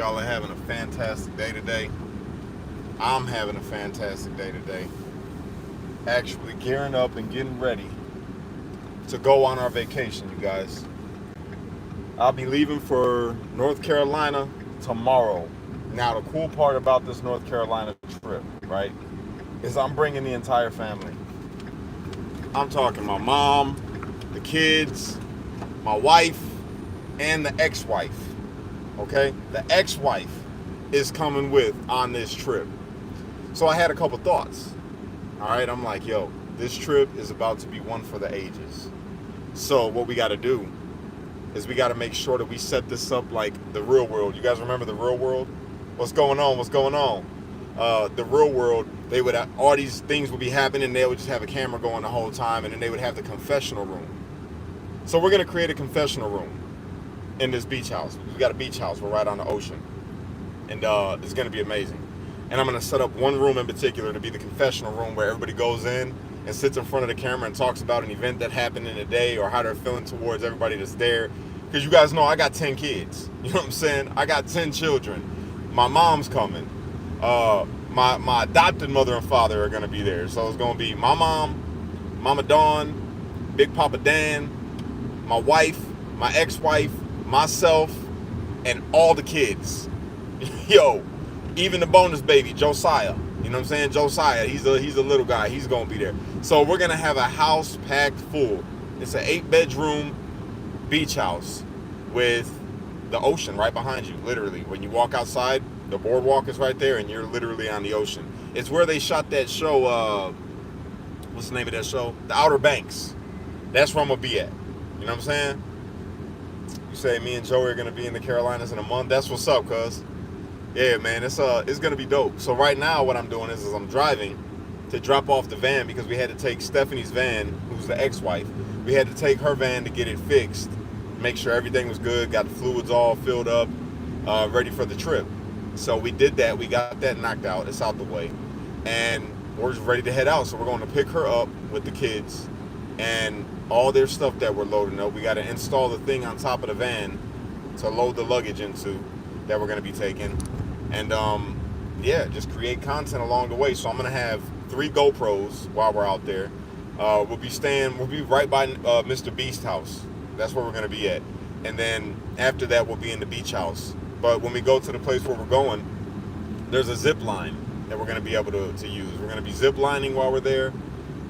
y'all are having a fantastic day today. I'm having a fantastic day today. Actually gearing up and getting ready to go on our vacation, you guys. I'll be leaving for North Carolina tomorrow. Now, the cool part about this North Carolina trip, right, is I'm bringing the entire family. I'm talking my mom, the kids, my wife, and the ex-wife. Okay? The ex-wife is coming with on this trip. So I had a couple thoughts. All right, I'm like, yo, this trip is about to be one for the ages. So what we got to do is we got to make sure that we set this up like the real world. You guys remember the real world? What's going on? What's going on? The real world, they would have, all these things would be happening. They would just have a camera going the whole time, and then they would have the confessional room. So we're gonna create a confessional room in this beach house. We got a beach house. We're right on the ocean, and it's gonna be amazing. And I'm gonna set up one room in particular to be the confessional room where everybody goes in and sits in front of the camera and talks about an event that happened in the day or how they're feeling towards everybody that's there. Because you guys know I got 10 kids. You know what I'm saying? I got 10 children. My mom's coming. My adopted mother and father are gonna be there. So it's gonna be my mom, Mama Dawn, Big Papa Dan, my wife, my ex-wife, myself, and all the kids. Yo, even the bonus baby, Josiah. You know what I'm saying? Josiah, he's a little guy. He's gonna be there. So we're gonna have a house packed full. It's an 8-bedroom beach house with the ocean right behind you. Literally, when you walk outside, the boardwalk is right there, and you're literally on the ocean. It's where they shot that show. What's the name of that show? The Outer Banks. That's where I'm gonna be at. You know what I'm saying? You say me and Joey are gonna be in the Carolinas in a month. That's what's up, cuz. Yeah, man, it's gonna be dope. So right now, what I'm doing is I'm driving to drop off the van because we had to take Stephanie's van, who's the ex-wife. We had to take her van to get it fixed, make sure everything was good, got the fluids all filled up, ready for the trip. So we did that. We got that knocked out. It's out the way, and we're just ready to head out. So we're going to pick her up with the kids and all their stuff that we're loading up. We got to install the thing on top of the van to load the luggage into that we're going to be taking. And yeah, just create content along the way. So I'm gonna have 3 GoPros while we're out there. We'll be right by Mr. Beast house. That's where we're gonna be at. And then after that, we'll be in the beach house. But when we go to the place where we're going, there's a zip line that we're gonna be able to use. We're gonna be zip lining while we're there.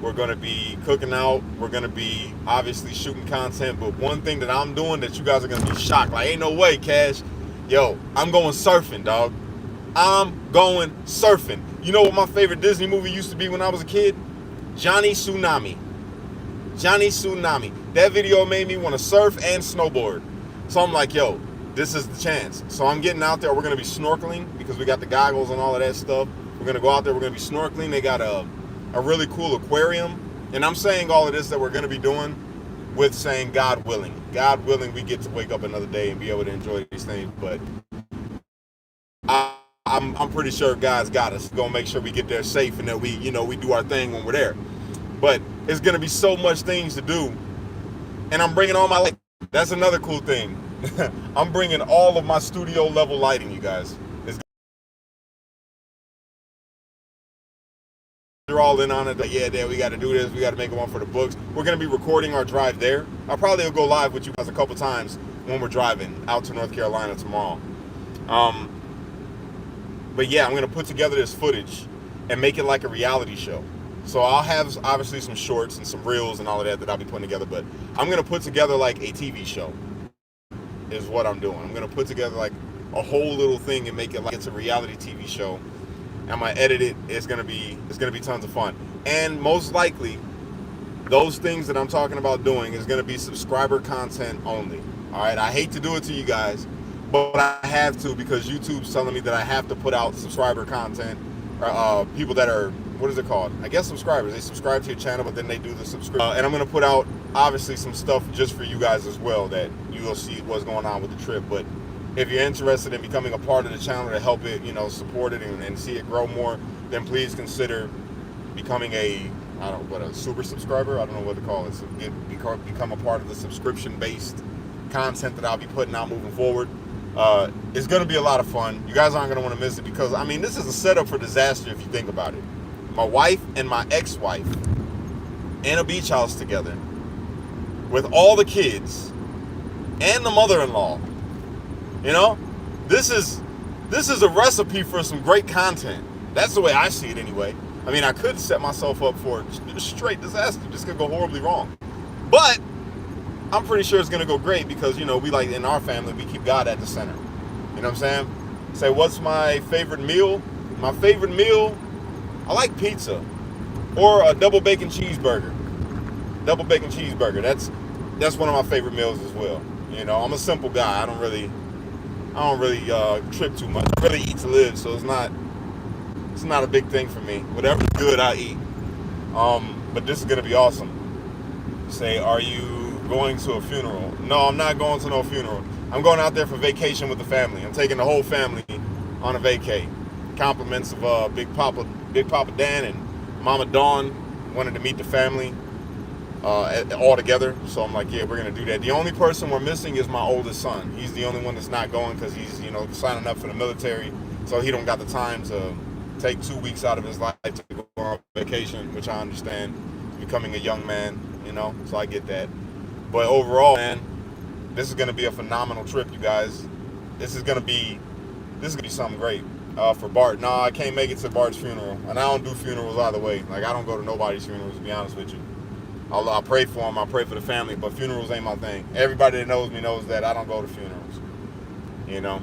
We're gonna be cooking out. We're gonna be obviously shooting content. But one thing that I'm doing that you guys are gonna be shocked, like, ain't no way, Cash. Yo, I'm going surfing, dog. I'm going surfing. You know what my favorite Disney movie used to be when I was a kid? Johnny Tsunami. Johnny Tsunami. That video made me want to surf and snowboard. So I'm like, yo, this is the chance. So I'm getting out there. We're going to be snorkeling because we got the goggles and all of that stuff. We're going to go out there. We're going to be snorkeling. They got a really cool aquarium. And I'm saying all of this that we're going to be doing with saying God willing. God willing, we get to wake up another day and be able to enjoy these things. But I'm pretty sure God's got us. Gonna make sure we get there safe and that we do our thing when we're there. But it's gonna be so much things to do, and I'm bringing all my light. That's another cool thing. I'm bringing all of my studio level lighting, you guys. They're all in on it. Like, yeah, Dad, we got to do this. We got to make one for the books. We're gonna be recording our drive there. I probably will go live with you guys a couple times when we're driving out to North Carolina tomorrow. But yeah, I'm going to put together this footage and make it like a reality show. So I'll have obviously some shorts and some reels and all of that I'll be putting together. But I'm going to put together like a TV show is what I'm doing. I'm going to put together like a whole little thing and make it like it's a reality TV show. I'm going to edit it. It's going to be tons of fun. And most likely, those things that I'm talking about doing is going to be subscriber content only. All right. I hate to do it to you guys, but I have to because YouTube's telling me that I have to put out subscriber content. People that are, what is it called? I guess subscribers. They subscribe to your channel, but then they do the subscription. And I'm going to put out, obviously, some stuff just for you guys as well that you will see what's going on with the trip. But if you're interested in becoming a part of the channel to help it, support it and see it grow more, then please consider becoming a super subscriber. I don't know what to call it. So become a part of the subscription-based content that I'll be putting out moving forward. It's going to be a lot of fun. You guys aren't going to want to miss it because, I mean, this is a setup for disaster if you think about it. My wife and my ex-wife in a beach house together with all the kids and the mother-in-law. You know, this is a recipe for some great content. That's the way I see it anyway. I mean, I could set myself up for a straight disaster. This could go horribly wrong. But I'm pretty sure it's going to go great because, you know, we like in our family, we keep God at the center. You know what I'm saying? Say, what's my favorite meal? My favorite meal, I like pizza or a double bacon cheeseburger. Double bacon cheeseburger. That's one of my favorite meals as well. You know, I'm a simple guy. I don't really trip too much. I really eat to live, so it's not a big thing for me. Whatever's good, I eat. But this is gonna be awesome. Say, are you going to a funeral? No, I'm not going to no funeral. I'm going out there for vacation with the family. I'm taking the whole family on a vacay. Compliments of Big Papa Dan and Mama Dawn wanted to meet the family all together. So I'm like, yeah, we're gonna do that. The only person we're missing is my oldest son. He's the only one that's not going because he's, you know, signing up for the military. So he don't got the time to take 2 weeks out of his life to go on vacation, which I understand. Becoming a young man, you know, so I get that. But overall, man, this is gonna be a phenomenal trip, you guys. This is gonna be something great. For Bart, no, I can't make it to Bart's funeral, and I don't do funerals either way. Like, I don't go to nobody's funerals, to be honest with you. I'll pray for them, I pray for the family, but funerals ain't my thing. Everybody that knows me knows that I don't go to funerals, you know.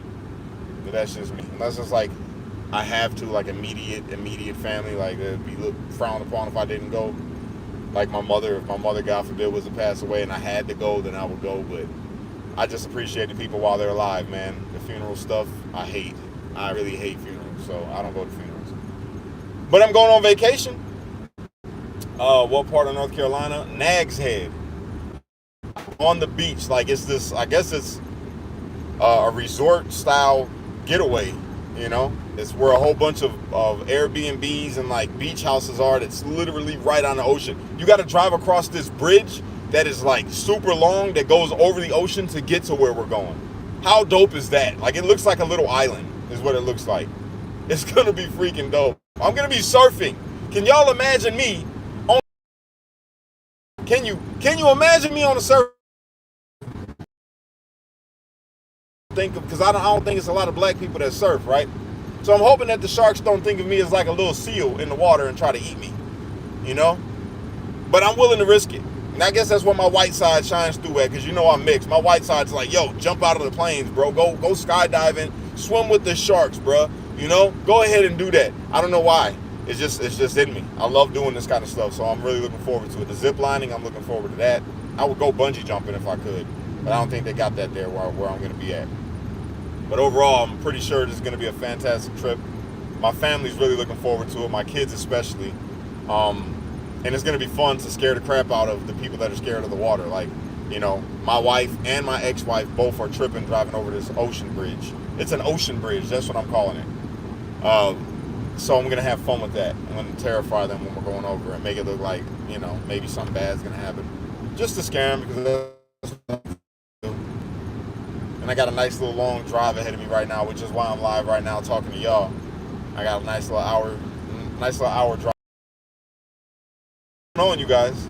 But that's just me. Unless it's like I have to, like immediate family, like it'd be frowned upon if I didn't go. Like my mother, if my mother, God forbid, was to pass away and I had to go, then I would go. But I just appreciate the people while they're alive, man. The funeral stuff, I hate. I really hate funerals, so I don't go to funerals. But I'm going on vacation. What part of North Carolina? Nags Head. On the beach, like it's this, I guess it's a resort style getaway, you know? It's where a whole bunch of Airbnbs and like beach houses are. That's literally right on the ocean. You got to drive across this bridge that is like super long that goes over the ocean to get to where we're going. How dope is that? Like, it looks like a little island is what it looks like. It's going to be freaking dope. I'm going to be surfing. Can y'all imagine me on... Can you imagine me on a surf? Because I don't think it's a lot of black people that surf, right? So I'm hoping that the sharks don't think of me as like a little seal in the water and try to eat me, you know? But I'm willing to risk it. And I guess that's what my white side shines through at, because you know I'm mixed. My white side's like, yo, jump out of the planes, bro. Go skydiving, swim with the sharks, bro. You know, go ahead and do that. I don't know why. It's just in me. I love doing this kind of stuff, so I'm really looking forward to it. The zip lining, I'm looking forward to that. I would go bungee jumping if I could, but I don't think they got that there where I'm going to be at. But overall, I'm pretty sure this is going to be a fantastic trip. My family's really looking forward to it, my kids especially. And it's going to be fun to scare the crap out of the people that are scared of the water. Like, you know, my wife and my ex-wife both are tripping driving over this ocean bridge. It's an ocean bridge. That's what I'm calling it. So I'm going to have fun with that. I'm going to terrify them when we're going over and make it look like, you know, maybe something bad's going to happen. Just to scare them, because that's what I do. And I got a nice little long drive ahead of me right now, which is why I'm live right now talking to y'all. I got a nice little hour drive. On you guys.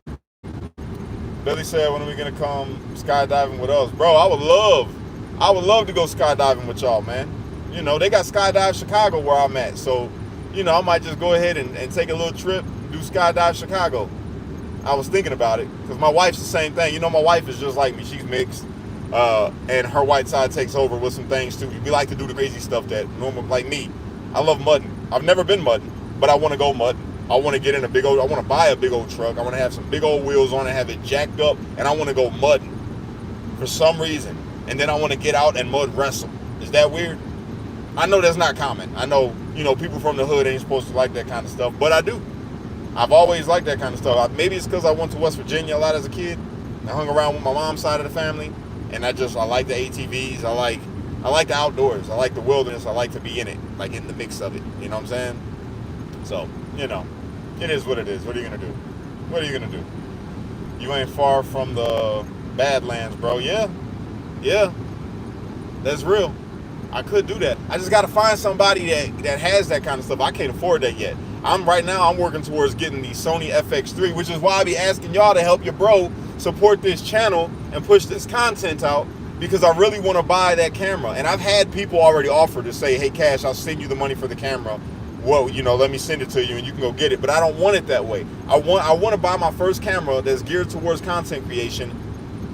Billy said, when are we gonna come skydiving with us? Bro, I would love to go skydiving with y'all, man. You know, they got Skydive Chicago where I'm at. So, you know, I might just go ahead and take a little trip, do Skydive Chicago. I was thinking about it, because my wife's the same thing. You know, my wife is just like me. She's mixed. And her white side takes over with some things too. We like to do the crazy stuff that normal, like me. I love mudding. I've never been mudding, but I want to go mudding. I want to get in I want to buy a big old truck. I want to have some big old wheels on it, have it jacked up, and I want to go mudding for some reason. And then I want to get out and mud wrestle. Is that weird? I know that's not common. I know, you know, people from the hood ain't supposed to like that kind of stuff, but I do. I've always liked that kind of stuff. Maybe it's because I went to West Virginia a lot as a kid. I hung around with my mom's side of the family, and I like the ATVs. I like the outdoors. I like the wilderness. I like to be in it, like in the mix of it. You know what I'm saying? So, you know. It is what it is. What are you going to do? What are you going to do? You ain't far from the Badlands, bro. Yeah. That's real. I could do that. I just got to find somebody that has that kind of stuff. I can't afford that yet. I'm working towards getting the Sony FX3, which is why I be asking y'all to help your bro support this channel and push this content out, because I really want to buy that camera. And I've had people already offer to say, hey, Cash, I'll send you the money for the camera. Well, let me send it to you and you can go get it. But I don't want it that way. I want to buy my first camera that's geared towards content creation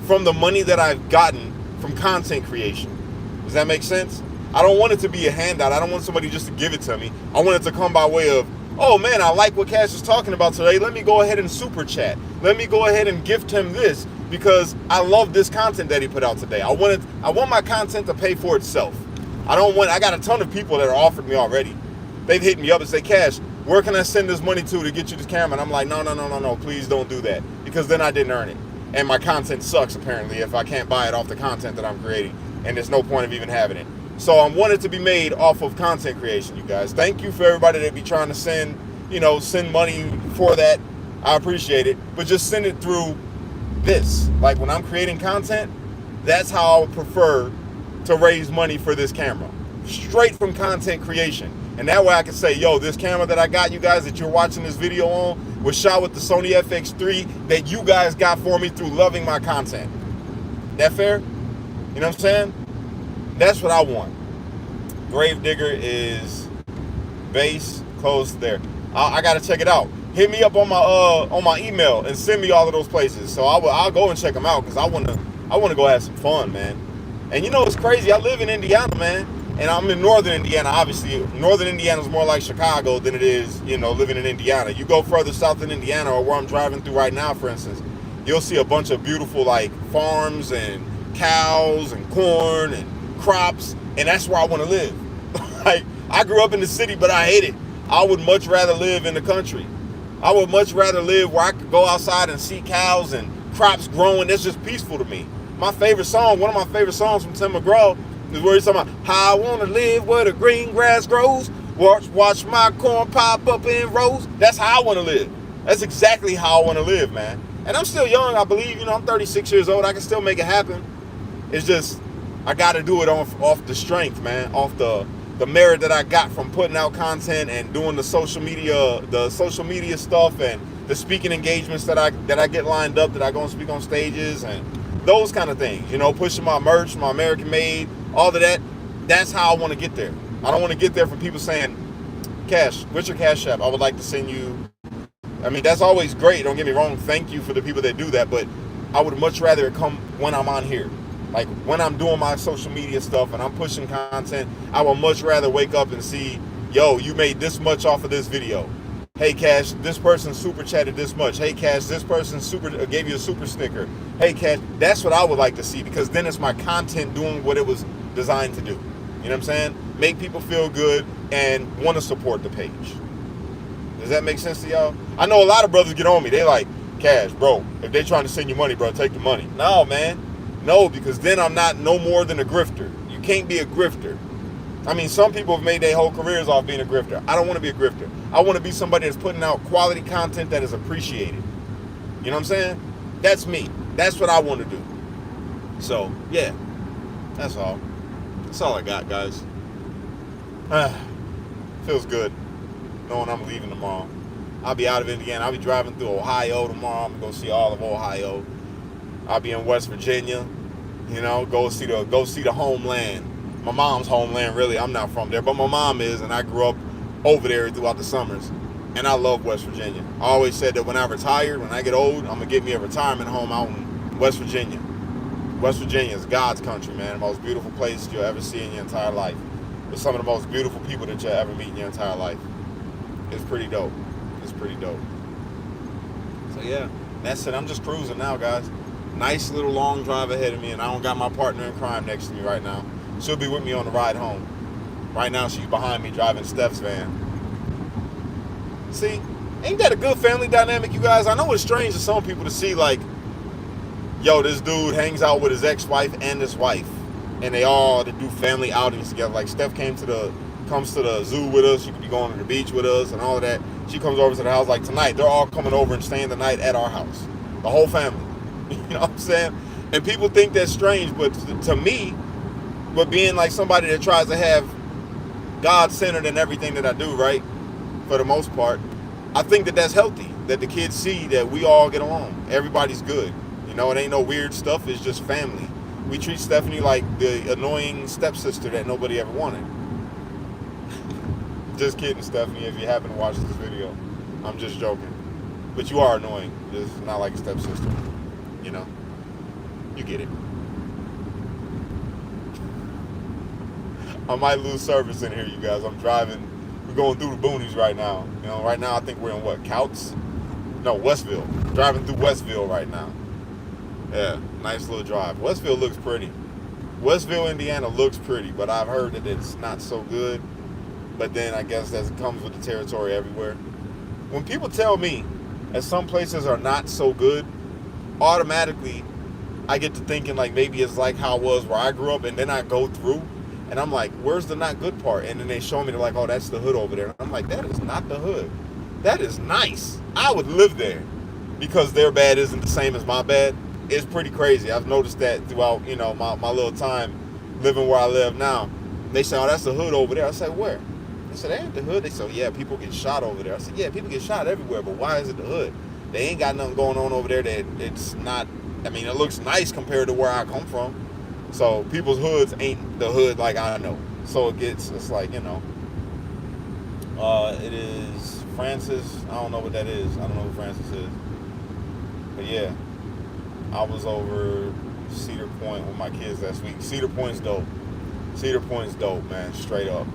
from the money that I've gotten from content creation. Does that make sense? I don't want it to be a handout. I don't want somebody just to give it to me. I want it to come by way of, oh man, I like what Cash is talking about today. Let me go ahead and super chat. Let me go ahead and gift him this because I love this content that he put out today. I want my content to pay for itself. I got a ton of people that are offered me already. They've hit me up and say, Cash, where can I send this money to get you this camera? And I'm like, no, please don't do that, because then I didn't earn it. And my content sucks, apparently, if I can't buy it off the content that I'm creating. And there's no point of even having it. So I want it to be made off of content creation, you guys. Thank you for everybody that be trying to send money for that. I appreciate it. But just send it through this. Like when I'm creating content, that's how I would prefer to raise money for this camera. Straight from content creation. And that way I can say, yo, this camera that I got you guys that you're watching this video on was shot with the Sony FX3 that you guys got for me through loving my content. That fair? You know what I'm saying? That's what I want. Gravedigger is base close there. I gotta check it out. Hit me up on my email and send me all of those places. So I'll go and check them out because I wanna go have some fun, man. And it's crazy. I live in Indiana, man, and I'm in northern Indiana. Obviously, northern Indiana is more like Chicago than it is, living in Indiana. You go further south in Indiana, or where I'm driving through right now, for instance, you'll see a bunch of beautiful like farms and cows and corn and crops, and that's where I want to live. Like, I grew up in the city, but I hate it. I would much rather live in the country. I would much rather live where I could go outside and see cows and crops growing. That's just peaceful to me. My favorite song, one of my favorite songs from Tim McGraw, is where he's talking about how I want to live where the green grass grows. Watch my corn pop up in rows. That's how I want to live. That's exactly how I want to live, man. And I'm still young, I believe. I'm 36 years old. I can still make it happen. It's just, I got to do it off the strength, man. Off the merit that I got from putting out content and doing the social media stuff and the speaking engagements that I get lined up, that I go and speak on stages and those kind of things. Pushing my merch, my American made, all of that. That's how I want to get there. I don't want to get there from people saying, Cash, what's your Cash App? I would like to send you. I mean, that's always great. Don't get me wrong. Thank you for the people that do that. But I would much rather it come when I'm on here. Like when I'm doing my social media stuff and I'm pushing content, I would much rather wake up and see, yo, you made this much off of this video. Hey, Cash, this person super chatted this much. Hey, Cash, this person gave you a super sticker. Hey, Cash, that's what I would like to see, because then it's my content doing what it was designed to do. You know what I'm saying? Make people feel good and want to support the page. Does that make sense to y'all? I know a lot of brothers get on me. They like, Cash, bro, if they trying to send you money, bro, take the money. No, man. No, because then I'm not no more than a grifter. You can't be a grifter. I mean, some people have made their whole careers off being a grifter. I don't want to be a grifter. I want to be somebody that's putting out quality content that is appreciated. You know what I'm saying? That's me. That's what I want to do. So, yeah. That's all. That's all I got, guys. Feels good knowing I'm leaving tomorrow. I'll be out of Indiana. I'll be driving through Ohio tomorrow. I'm going to go see all of Ohio. I'll be in West Virginia. Go see the homeland. My mom's homeland, really. I'm not from there, but my mom is, and I grew up over there throughout the summers. And I love West Virginia. I always said that when I retire, when I get old, I'm going to get me a retirement home out in West Virginia. West Virginia is God's country, man. The most beautiful place you'll ever see in your entire life. With some of the most beautiful people that you'll ever meet in your entire life. It's pretty dope. It's pretty dope. So, yeah, that's it. I'm just cruising now, guys. Nice little long drive ahead of me, and I don't got my partner in crime next to me right now. She'll be with me on the ride home. Right now, she's behind me driving Steph's van. See, ain't that a good family dynamic, you guys? I know it's strange to some people to see, like, yo, this dude hangs out with his ex-wife and his wife, and they do family outings together. Like, Steph comes to the zoo with us. She could be going to the beach with us and all of that. She comes over to the house. Like, tonight, they're all coming over and staying the night at our house. The whole family. You know what I'm saying? And people think that's strange, but to me, But being like somebody that tries to have God-centered in everything that I do, right? For the most part, I think that that's healthy. That the kids see that we all get along. Everybody's good. You know, it ain't no weird stuff. It's just family. We treat Stephanie like the annoying stepsister that nobody ever wanted. Just kidding, Stephanie, if you happen to watch this video. I'm just joking. But you are annoying. Just not like a stepsister. You know? You get it. I might lose service in here, you guys. I'm driving. We're going through the boonies right now. You know, right now I think we're in what? Couts? No, Westville. Driving through Westville right now. Yeah, nice little drive. Westville looks pretty. Westville, Indiana looks pretty, but I've heard that it's not so good. But then I guess that comes with the territory everywhere. When people tell me that some places are not so good, automatically I get to thinking like maybe it's like how it was where I grew up, and then I go through and I'm like, where's the not good part? And then they show me, they're like, oh, that's the hood over there. And I'm like, that is not the hood. That is nice. I would live there because their bad isn't the same as my bad. It's pretty crazy. I've noticed that throughout, you know, my little time living where I live now. They say, oh, that's the hood over there. I said, where? I said, that ain't the hood. They said, yeah, people get shot over there. I said, yeah, people get shot everywhere, but why is it the hood? They ain't got nothing going on over there that it's not, I mean, it looks nice compared to where I come from. So people's hoods ain't the hood like I know. So it's like, you know, it is Francis. I don't know what that is. I don't know who Francis is. But yeah, I was over Cedar Point with my kids last week. Cedar Point's dope. Cedar Point's dope, man. Straight up.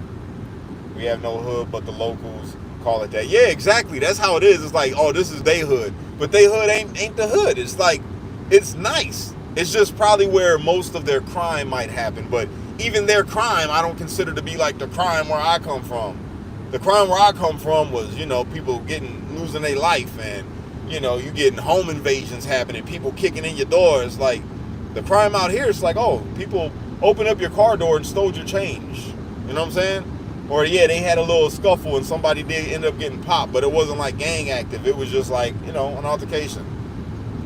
We have no hood, but the locals call it that. Yeah, exactly. That's how it is. It's like, oh, this is they hood. But they hood ain't the hood. It's like, it's nice. It's just probably where most of their crime might happen. But even their crime, I don't consider to be like the crime where I come from. The crime where I come from was, you know, people losing their life, and, you know, you getting home invasions happening, people kicking in your doors. Like, the crime out here, it's like, oh, people opened up your car door and stole your change. You know what I'm saying? Or, yeah, they had a little scuffle and somebody did end up getting popped, but it wasn't like gang active. It was just like, you know, an altercation.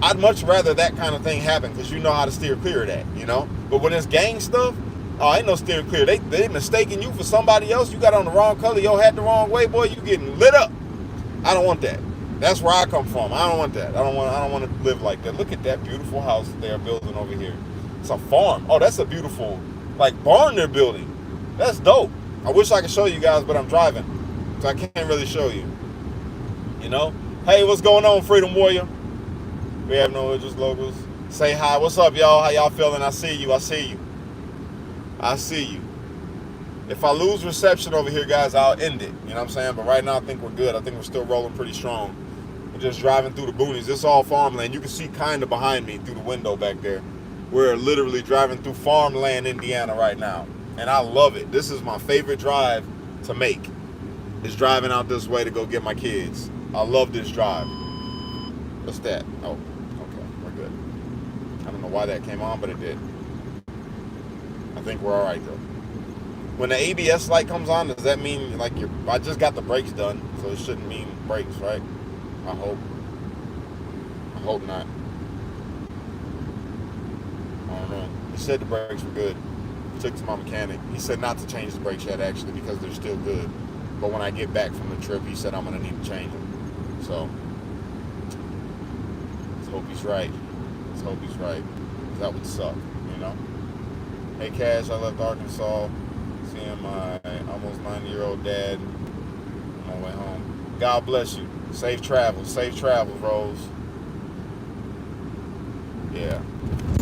I'd much rather that kind of thing happen because you know how to steer clear of that, you know? But when it's gang stuff, oh, ain't no steering clear. They mistaking you for somebody else. You got on the wrong color, your hat the wrong way, boy, you getting lit up. I don't want that. That's where I come from. I don't want that. I don't want to live like that. Look at that beautiful house that they're building over here. It's a farm. Oh, that's a beautiful, like, barn they're building. That's dope. I wish I could show you guys, but I'm driving, so I can't really show you. You know? Hey, what's going on, Freedom Warrior? We have no just locals. Say hi. What's up, y'all? How y'all feeling? I see you. I see you. I see you. If I lose reception over here, guys, I'll end it. You know what I'm saying? But right now, I think we're good. I think we're still rolling pretty strong. We're just driving through the boonies. This is all farmland. You can see kind of behind me through the window back there. We're literally driving through farmland, Indiana right now. And I love it. This is my favorite drive to make, is driving out this way to go get my kids. I love this drive. What's that? Oh, okay. We're good. I don't know why that came on, but it did. I think we're all right, though. When the ABS light comes on, does that mean, like, I just got the brakes done, so it shouldn't mean brakes, right? I hope. I hope not. I don't know. He said the brakes were good. Took to my mechanic. He said not to change the brakes yet, actually, because they're still good. But when I get back from the trip, he said I'm going to need to change them. So, let's hope he's right. Let's hope he's right. Because that would suck, you know? Hey, Cash, I left Arkansas, seeing my almost 90-year-old dad on my way home. God bless you. Safe travels. Safe travels, Rose. Yeah.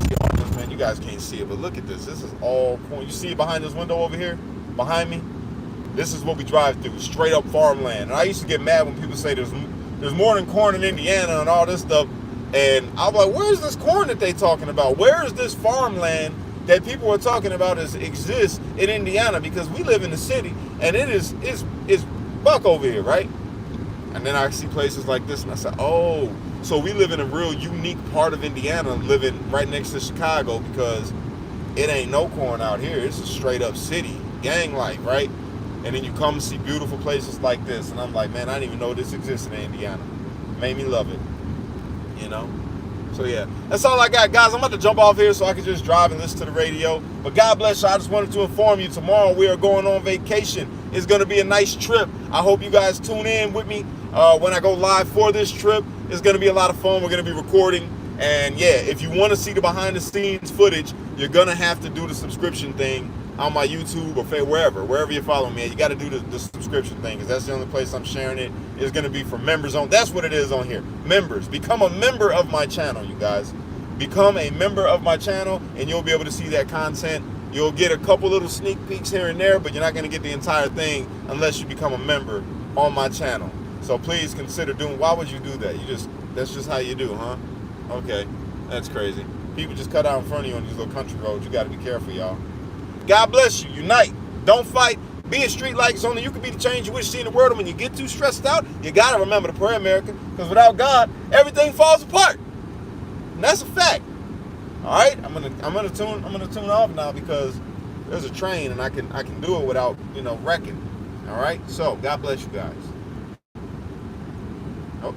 See all this, man, you guys can't see it, but look at this. This is all corn. You see it behind this window over here? Behind me? This is what we drive through. Straight up farmland. And I used to get mad when people say there's more than corn in Indiana and all this stuff. And I'm like, where's this corn that they talking about? Where is this farmland that people are talking about exists in Indiana? Because we live in the city and it's buck over here, right? And then I see places like this and I say, oh, so we live in a real unique part of Indiana, living right next to Chicago, because it ain't no corn out here. It's a straight up city, gang life, right? And then you come see beautiful places like this, and I'm like, man, I didn't even know this existed in Indiana. It made me love it, you know? So yeah, that's all I got, guys. I'm about to jump off here so I can just drive and listen to the radio. But God bless you. I just wanted to inform you, tomorrow we are going on vacation. It's going to be a nice trip. I hope you guys tune in with me when I go live for this trip. It's going to be a lot of fun. We're going to be recording. And yeah, if you want to see the behind the scenes footage, you're going to have to do the subscription thing on my YouTube or wherever you're following me. You got to do the subscription thing, because that's the only place I'm sharing it. It's going to be for members on. That's what it is on here. Members. Become a member of my channel, you guys. Become a member of my channel, and you'll be able to see that content. You'll get a couple little sneak peeks here and there, but you're not going to get the entire thing unless you become a member on my channel. So please consider doing. Why would you do that? That's just how you do, huh? Okay, that's crazy. People just cut out in front of you on these little country roads. You got to be careful, y'all. God bless you. Unite. Don't fight. Be a street like it's only you can be the change you wish to see in the world. And when you get too stressed out, you got to remember to pray, America, because without God, everything falls apart. And that's a fact. All right, I'm gonna tune off now, because there's a train and I can do it without wrecking. All right, so God bless you guys. Oh.